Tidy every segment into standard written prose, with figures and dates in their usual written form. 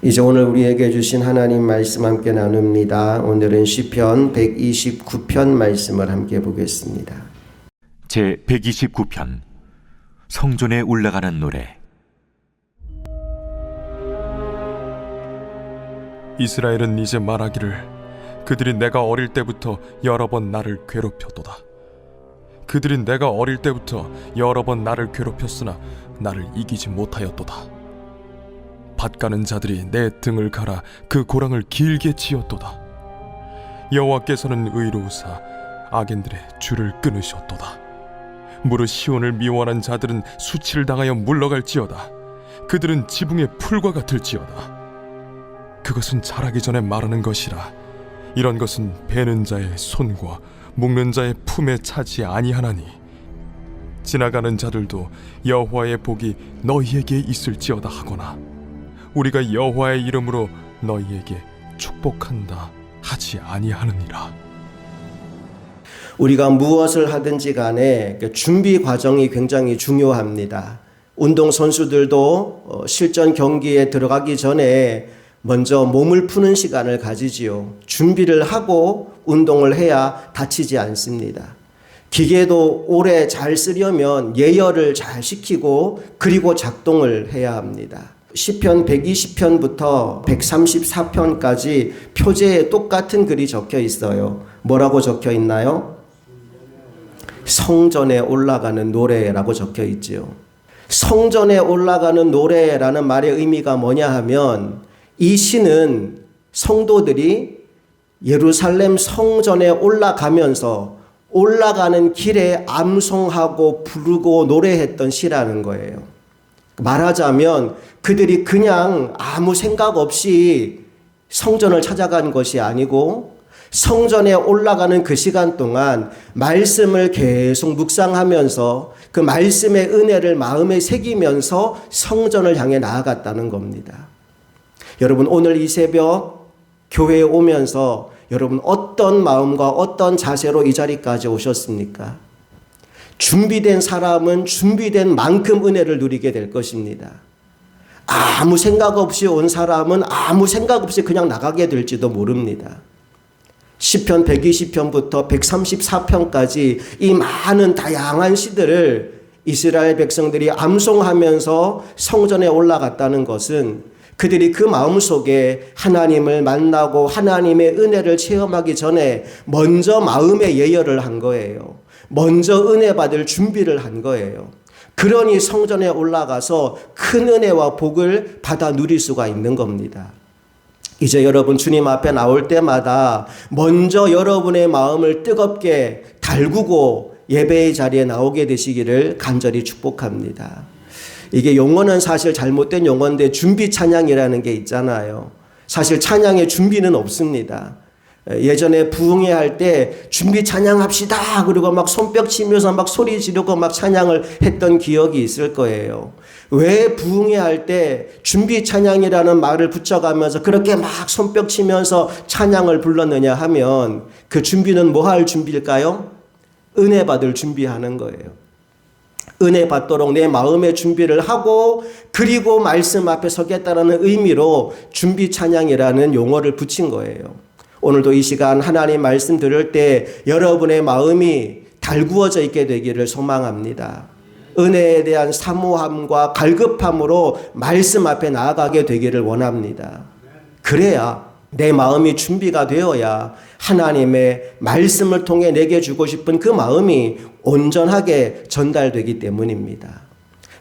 이제 오늘 우리에게 주신 하나님 말씀 함께 나눕니다. 오늘은 시편 129편 말씀을 함께 보겠습니다. 제 129편 성전에 올라가는 노래. 이스라엘은 이제 말하기를 그들이 내가 어릴 때부터 여러 번 나를 괴롭혔도다. 그들이 내가 어릴 때부터 여러 번 나를 괴롭혔으나 나를 이기지 못하였도다. 밭 가는 자들이 내 등을 갈아 그 고랑을 길게 치었도다. 여호와께서는 의로우사 악인들의 줄을 끊으셨도다. 무릇 시온을 미워하는 자들은 수치를 당하여 물러갈지어다. 그들은 지붕의 풀과 같을지어다. 그것은 자라기 전에 마르는 것이라. 이런 것은 베는 자의 손과 묶는 자의 품에 차지 아니하나니 지나가는 자들도 여호와의 복이 너희에게 있을지어다 하거나 우리가 여호와의 이름으로 너희에게 축복한다 하지 아니하느니라. 우리가 무엇을 하든지 간에 준비 과정이 굉장히 중요합니다. 운동선수들도 실전 경기에 들어가기 전에 먼저 몸을 푸는 시간을 가지지요. 준비를 하고 운동을 해야 다치지 않습니다. 기계도 오래 잘 쓰려면 예열을 잘 시키고 그리고 작동을 해야 합니다. 시편 120편부터 134편까지 표제에 똑같은 글이 적혀 있어요. 뭐라고 적혀 있나요? 성전에 올라가는 노래라고 적혀 있지요. 성전에 올라가는 노래라는 말의 의미가 뭐냐 하면 이 시는 성도들이 예루살렘 성전에 올라가면서 올라가는 길에 암송하고 부르고 노래했던 시라는 거예요. 말하자면 그들이 그냥 아무 생각 없이 성전을 찾아간 것이 아니고 성전에 올라가는 그 시간 동안 말씀을 계속 묵상하면서 그 말씀의 은혜를 마음에 새기면서 성전을 향해 나아갔다는 겁니다. 여러분, 오늘 이 새벽 교회에 오면서 여러분 어떤 마음과 어떤 자세로 이 자리까지 오셨습니까? 준비된 사람은 준비된 만큼 은혜를 누리게 될 것입니다. 아무 생각 없이 온 사람은 아무 생각 없이 그냥 나가게 될지도 모릅니다. 시편 120편부터 134편까지 이 많은 다양한 시들을 이스라엘 백성들이 암송하면서 성전에 올라갔다는 것은 그들이 그 마음속에 하나님을 만나고 하나님의 은혜를 체험하기 전에 먼저 마음의 예열을 한 거예요. 먼저 은혜 받을 준비를 한 거예요. 그러니 성전에 올라가서 큰 은혜와 복을 받아 누릴 수가 있는 겁니다. 이제 여러분 주님 앞에 나올 때마다 먼저 여러분의 마음을 뜨겁게 달구고 예배의 자리에 나오게 되시기를 간절히 축복합니다. 이게 용어는 사실 잘못된 용어인데 준비 찬양이라는 게 있잖아요. 사실 찬양의 준비는 없습니다. 예전에 부흥회 할 때 준비 찬양합시다 그리고 막 손뼉 치면서 막 소리 지르고 막 찬양을 했던 기억이 있을 거예요. 왜 부흥회 할 때 준비 찬양이라는 말을 붙여가면서 그렇게 막 손뼉 치면서 찬양을 불렀느냐 하면 그 준비는 뭐 할 준비일까요? 은혜 받을 준비하는 거예요. 은혜 받도록 내 마음의 준비를 하고 그리고 말씀 앞에 서겠다는 의미로 준비 찬양이라는 용어를 붙인 거예요. 오늘도 이 시간 하나님 말씀 들을 때 여러분의 마음이 달구어져 있게 되기를 소망합니다. 은혜에 대한 사모함과 갈급함으로 말씀 앞에 나아가게 되기를 원합니다. 그래야 내 마음이 준비가 되어야 하나님의 말씀을 통해 내게 주고 싶은 그 마음이 온전하게 전달되기 때문입니다.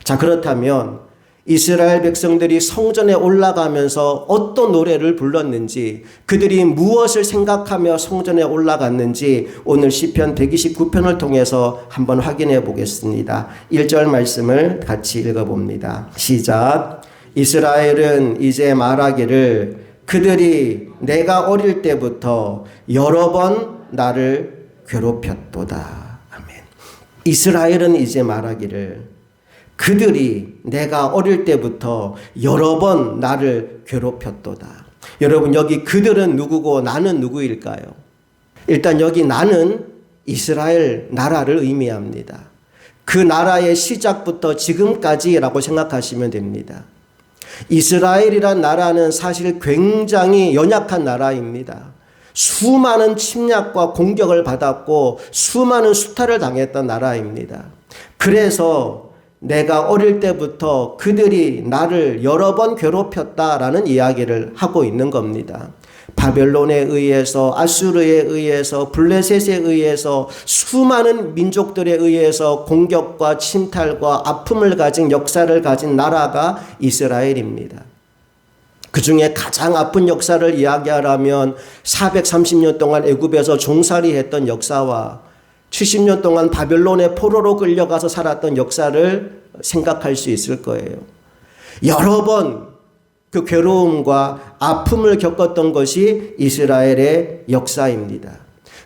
자, 그렇다면 이스라엘 백성들이 성전에 올라가면서 어떤 노래를 불렀는지, 그들이 무엇을 생각하며 성전에 올라갔는지 오늘 시편 129편을 통해서 한번 확인해 보겠습니다. 1절 말씀을 같이 읽어봅니다. 시작. 이스라엘은 이제 말하기를 그들이 내가 어릴 때부터 여러 번 나를 괴롭혔도다. 아멘. 이스라엘은 이제 말하기를 그들이 내가 어릴 때부터 여러 번 나를 괴롭혔도다. 여러분, 여기 그들은 누구고 나는 누구일까요? 일단 여기 나는 이스라엘 나라를 의미합니다. 그 나라의 시작부터 지금까지라고 생각하시면 됩니다. 이스라엘이란 나라는 사실 굉장히 연약한 나라입니다. 수많은 침략과 공격을 받았고 수많은 수탈을 당했던 나라입니다. 그래서 내가 어릴 때부터 그들이 나를 여러 번 괴롭혔다라는 이야기를 하고 있는 겁니다. 바벨론에 의해서, 아수르에 의해서, 블레셋에 의해서, 수많은 민족들에 의해서 공격과 침탈과 아픔을 가진 역사를 가진 나라가 이스라엘입니다. 그 중에 가장 아픈 역사를 이야기하라면 430년 동안 애굽에서 종살이했던 역사와 70년 동안 바벨론의 포로로 끌려가서 살았던 역사를 생각할 수 있을 거예요. 여러 번 그 괴로움과 아픔을 겪었던 것이 이스라엘의 역사입니다.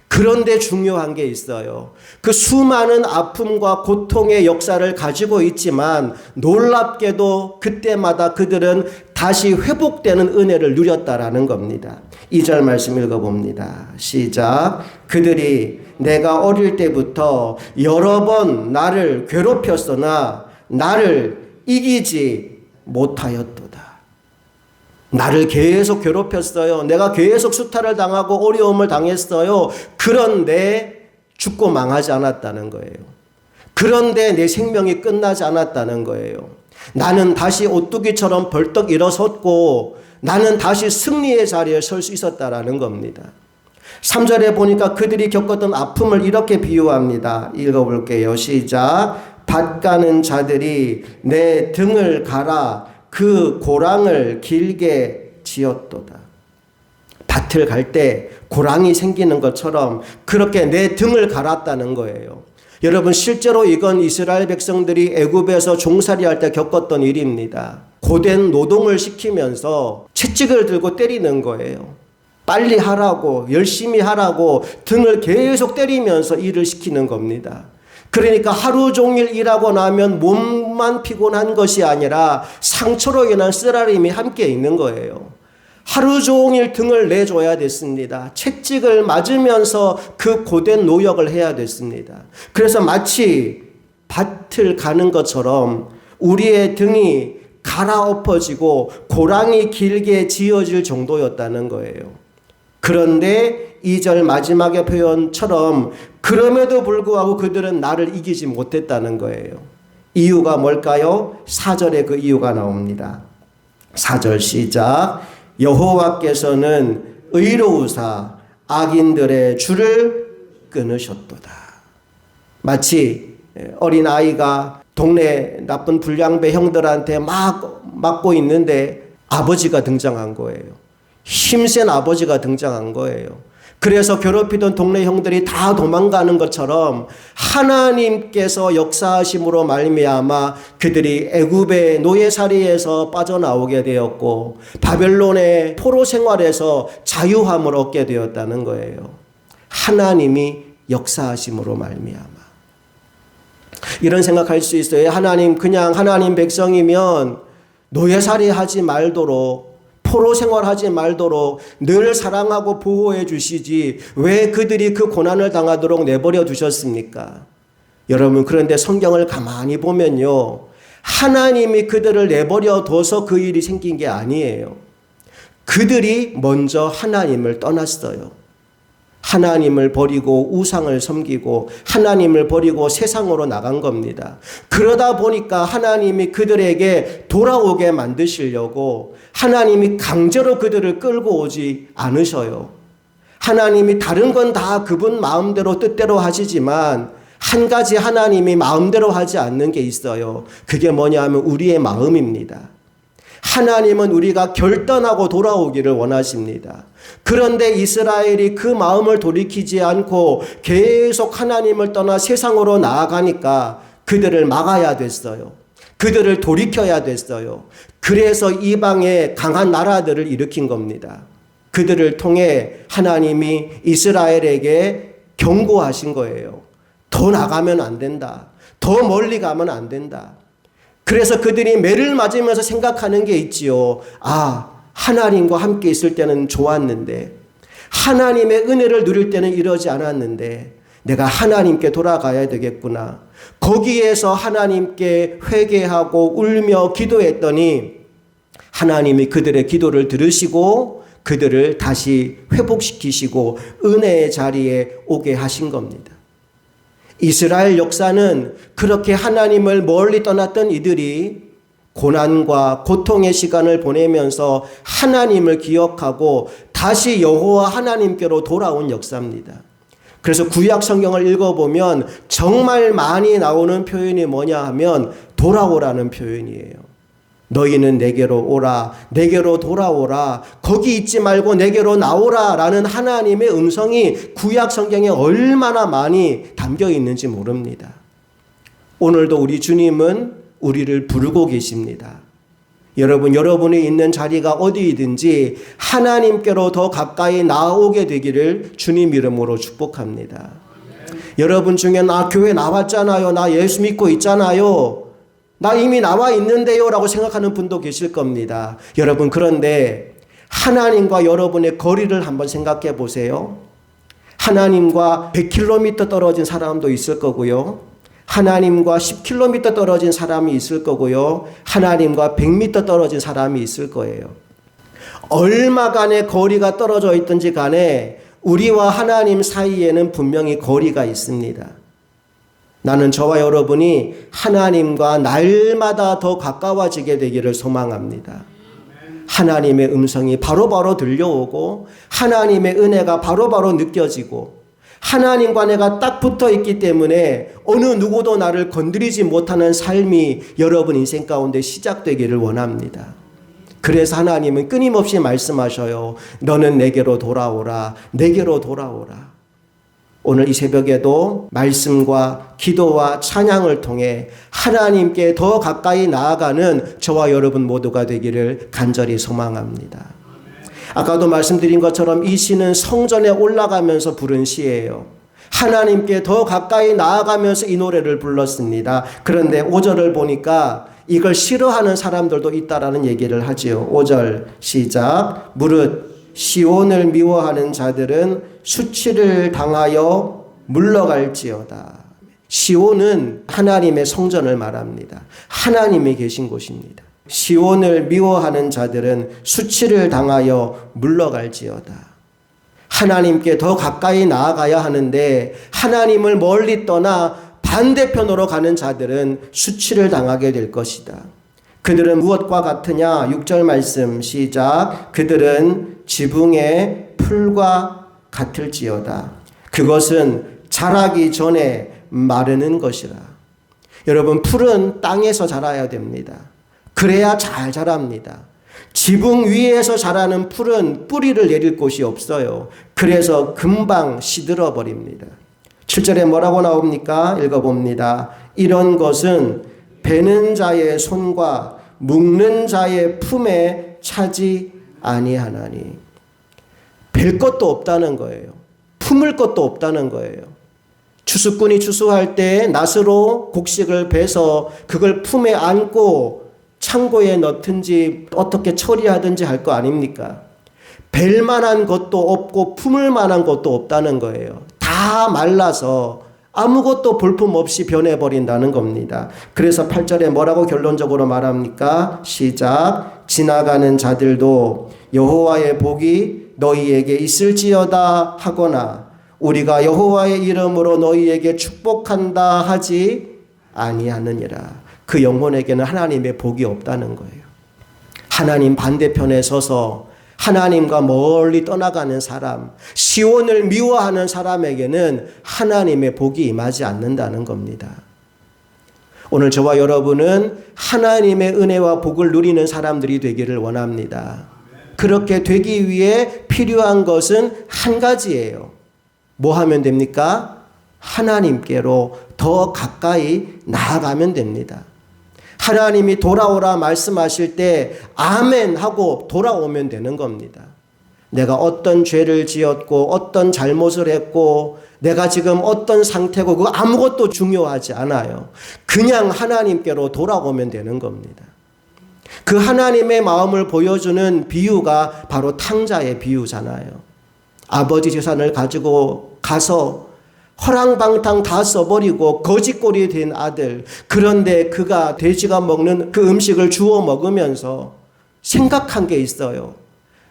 그런데 중요한 게 있어요. 그 수많은 아픔과 고통의 역사를 가지고 있지만 놀랍게도 그때마다 그들은 다시 회복되는 은혜를 누렸다라는 겁니다. 2절 말씀 읽어봅니다. 시작. 그들이 내가 어릴 때부터 여러 번 나를 괴롭혔으나 나를 이기지 못하였도다. 나를 계속 괴롭혔어요. 내가 계속 수탈을 당하고 어려움을 당했어요. 그런데 죽고 망하지 않았다는 거예요. 그런데 내 생명이 끝나지 않았다는 거예요. 나는 다시 오뚜기처럼 벌떡 일어섰고 나는 다시 승리의 자리에 설 수 있었다라는 겁니다. 3절에 보니까 그들이 겪었던 아픔을 이렇게 비유합니다. 읽어볼게요. 시작. 밭 가는 자들이 내 등을 갈아 그 고랑을 길게 지었도다. 밭을 갈 때 고랑이 생기는 것처럼 그렇게 내 등을 갈았다는 거예요. 여러분, 실제로 이건 이스라엘 백성들이 애굽에서 종살이할 때 겪었던 일입니다. 고된 노동을 시키면서 채찍을 들고 때리는 거예요. 빨리 하라고, 열심히 하라고 등을 계속 때리면서 일을 시키는 겁니다. 그러니까 하루 종일 일하고 나면 몸만 피곤한 것이 아니라 상처로 인한 쓰라림이 함께 있는 거예요. 하루 종일 등을 내줘야 됐습니다. 채찍을 맞으면서 그 고된 노역을 해야 됐습니다. 그래서 마치 밭을 가는 것처럼 우리의 등이 갈아엎어지고 고랑이 길게 지어질 정도였다는 거예요. 그런데 2절 마지막의 표현처럼 그럼에도 불구하고 그들은 나를 이기지 못했다는 거예요. 이유가 뭘까요? 4절에 그 이유가 나옵니다. 4절 시작. 여호와께서는 의로우사 악인들의 줄을 끊으셨도다. 마치 어린아이가 동네 나쁜 불량배 형들한테 막 맞고 있는데 아버지가 등장한 거예요. 힘센 아버지가 등장한 거예요. 그래서 괴롭히던 동네 형들이 다 도망가는 것처럼 하나님께서 역사하심으로 말미암아 그들이 애굽의 노예살이에서 빠져나오게 되었고 바벨론의 포로 생활에서 자유함을 얻게 되었다는 거예요. 하나님이 역사하심으로 말미암아. 이런 생각할 수 있어요. 그냥 하나님 백성이면 노예살이 하지 말도록, 포로 생활하지 말도록 늘 사랑하고 보호해 주시지 왜 그들이 그 고난을 당하도록 내버려 두셨습니까? 여러분, 그런데 성경을 가만히 보면요, 하나님이 그들을 내버려 둬서 그 일이 생긴 게 아니에요. 그들이 먼저 하나님을 떠났어요. 하나님을 버리고 우상을 섬기고 하나님을 버리고 세상으로 나간 겁니다. 그러다 보니까 하나님이 그들에게 돌아오게 만드시려고 하나님이 강제로 그들을 끌고 오지 않으셔요. 하나님이 다른 건 다 그분 마음대로 뜻대로 하시지만 한 가지 하나님이 마음대로 하지 않는 게 있어요. 그게 뭐냐 하면 우리의 마음입니다. 하나님은 우리가 결단하고 돌아오기를 원하십니다. 그런데 이스라엘이 그 마음을 돌이키지 않고 계속 하나님을 떠나 세상으로 나아가니까 그들을 막아야 됐어요. 그들을 돌이켜야 됐어요. 그래서 이방의 강한 나라들을 일으킨 겁니다. 그들을 통해 하나님이 이스라엘에게 경고하신 거예요. 더 나가면 안 된다. 더 멀리 가면 안 된다. 그래서 그들이 매를 맞으면서 생각하는 게 있지요. 하나님과 함께 있을 때는 좋았는데, 하나님의 은혜를 누릴 때는 이러지 않았는데, 내가 하나님께 돌아가야 되겠구나. 거기에서 하나님께 회개하고 울며 기도했더니 하나님이 그들의 기도를 들으시고 그들을 다시 회복시키시고 은혜의 자리에 오게 하신 겁니다. 이스라엘 역사는 그렇게 하나님을 멀리 떠났던 이들이 고난과 고통의 시간을 보내면서 하나님을 기억하고 다시 여호와 하나님께로 돌아온 역사입니다. 그래서 구약 성경을 읽어보면 정말 많이 나오는 표현이 뭐냐 하면 돌아오라는 표현이에요. 너희는 내게로 오라, 내게로 돌아오라, 거기 있지 말고 내게로 나오라 라는 하나님의 음성이 구약 성경에 얼마나 많이 담겨 있는지 모릅니다. 오늘도 우리 주님은 우리를 부르고 계십니다. 여러분, 여러분이 있는 자리가 어디이든지 하나님께로 더 가까이 나아오게 되기를 주님 이름으로 축복합니다. 여러분 중에 나 교회 나왔잖아요, 나 예수 믿고 있잖아요, 나 이미 나와 있는데요 라고 생각하는 분도 계실 겁니다. 여러분, 그런데 하나님과 여러분의 거리를 한번 생각해 보세요. 하나님과 100km 떨어진 사람도 있을 거고요, 하나님과 10km 떨어진 사람이 있을 거고요, 하나님과 100m 떨어진 사람이 있을 거예요. 얼마간의 거리가 떨어져 있든지 간에 우리와 하나님 사이에는 분명히 거리가 있습니다. 나는 저와 여러분이 하나님과 날마다 더 가까워지게 되기를 소망합니다. 하나님의 음성이 바로바로 들려오고 하나님의 은혜가 바로바로 느껴지고 하나님과 내가 딱 붙어 있기 때문에 어느 누구도 나를 건드리지 못하는 삶이 여러분 인생 가운데 시작되기를 원합니다. 그래서 하나님은 끊임없이 말씀하셔요. 너는 내게로 돌아오라, 내게로 돌아오라. 오늘 이 새벽에도 말씀과 기도와 찬양을 통해 하나님께 더 가까이 나아가는 저와 여러분 모두가 되기를 간절히 소망합니다. 아까도 말씀드린 것처럼 이 시는 성전에 올라가면서 부른 시예요. 하나님께 더 가까이 나아가면서 이 노래를 불렀습니다. 그런데 5절을 보니까 이걸 싫어하는 사람들도 있다라는 얘기를 하지요. 5절 시작. 무릇 시온을 미워하는 자들은 수치를 당하여 물러갈지어다. 시온은 하나님의 성전을 말합니다. 하나님이 계신 곳입니다. 시온을 미워하는 자들은 수치를 당하여 물러갈지어다. 하나님께 더 가까이 나아가야 하는데 하나님을 멀리 떠나 반대편으로 가는 자들은 수치를 당하게 될 것이다. 그들은 무엇과 같으냐? 6절 말씀 시작. 그들은 지붕의 풀과 같을지어다. 그것은 자라기 전에 마르는 것이라. 여러분, 풀은 땅에서 자라야 됩니다. 그래야 잘 자랍니다. 지붕 위에서 자라는 풀은 뿌리를 내릴 곳이 없어요. 그래서 금방 시들어 버립니다. 7절에 뭐라고 나옵니까? 읽어봅니다. 이런 것은 베는 자의 손과 묶는 자의 품에 차지 아니하나니. 벨 것도 없다는 거예요. 품을 것도 없다는 거예요. 추수꾼이 추수할 때 낫으로 곡식을 베서 그걸 품에 안고 창고에 넣든지 어떻게 처리하든지 할 거 아닙니까? 벨 만한 것도 없고 품을 만한 것도 없다는 거예요. 다 말라서 아무것도 볼품 없이 변해버린다는 겁니다. 그래서 8절에 뭐라고 결론적으로 말합니까? 시작. 지나가는 자들도 여호와의 복이 너희에게 있을지어다 하거나 우리가 여호와의 이름으로 너희에게 축복한다 하지 아니하느니라. 그 영혼에게는 하나님의 복이 없다는 거예요. 하나님 반대편에 서서 하나님과 멀리 떠나가는 사람, 시온을 미워하는 사람에게는 하나님의 복이 임하지 않는다는 겁니다. 오늘 저와 여러분은 하나님의 은혜와 복을 누리는 사람들이 되기를 원합니다. 그렇게 되기 위해 필요한 것은 한 가지예요. 뭐 하면 됩니까? 하나님께로 더 가까이 나아가면 됩니다. 하나님이 돌아오라 말씀하실 때 아멘 하고 돌아오면 되는 겁니다. 내가 어떤 죄를 지었고 어떤 잘못을 했고 내가 지금 어떤 상태고 그거 아무것도 중요하지 않아요. 그냥 하나님께로 돌아오면 되는 겁니다. 그 하나님의 마음을 보여주는 비유가 바로 탕자의 비유잖아요. 아버지 재산을 가지고 가서 허랑방탕 다 써버리고 거지꼴이 된 아들. 그런데 그가 돼지가 먹는 그 음식을 주워 먹으면서 생각한 게 있어요.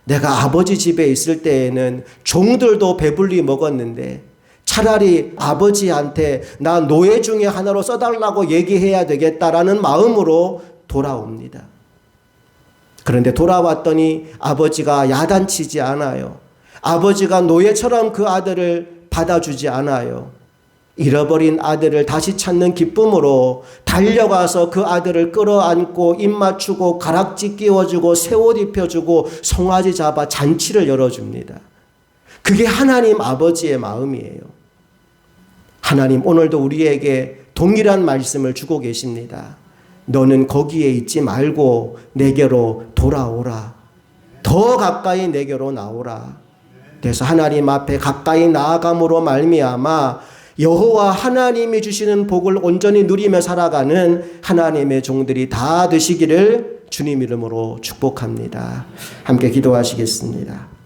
내가 아버지 집에 있을 때에는 종들도 배불리 먹었는데 차라리 아버지한테 나 노예 중에 하나로 써달라고 얘기해야 되겠다라는 마음으로 돌아옵니다. 그런데 돌아왔더니 아버지가 야단치지 않아요. 아버지가 노예처럼 그 아들을 받아주지 않아요. 잃어버린 아들을 다시 찾는 기쁨으로 달려가서 그 아들을 끌어안고 입 맞추고 가락지 끼워주고 새 옷 입혀주고 송아지 잡아 잔치를 열어줍니다. 그게 하나님 아버지의 마음이에요. 하나님 오늘도 우리에게 동일한 말씀을 주고 계십니다. 너는 거기에 있지 말고 내게로 돌아오라. 더 가까이 내게로 나오라. 그래서 하나님 앞에 가까이 나아감으로 말미암아 여호와 하나님이 주시는 복을 온전히 누리며 살아가는 하나님의 종들이 다 되시기를 주님 이름으로 축복합니다. 함께 기도하시겠습니다.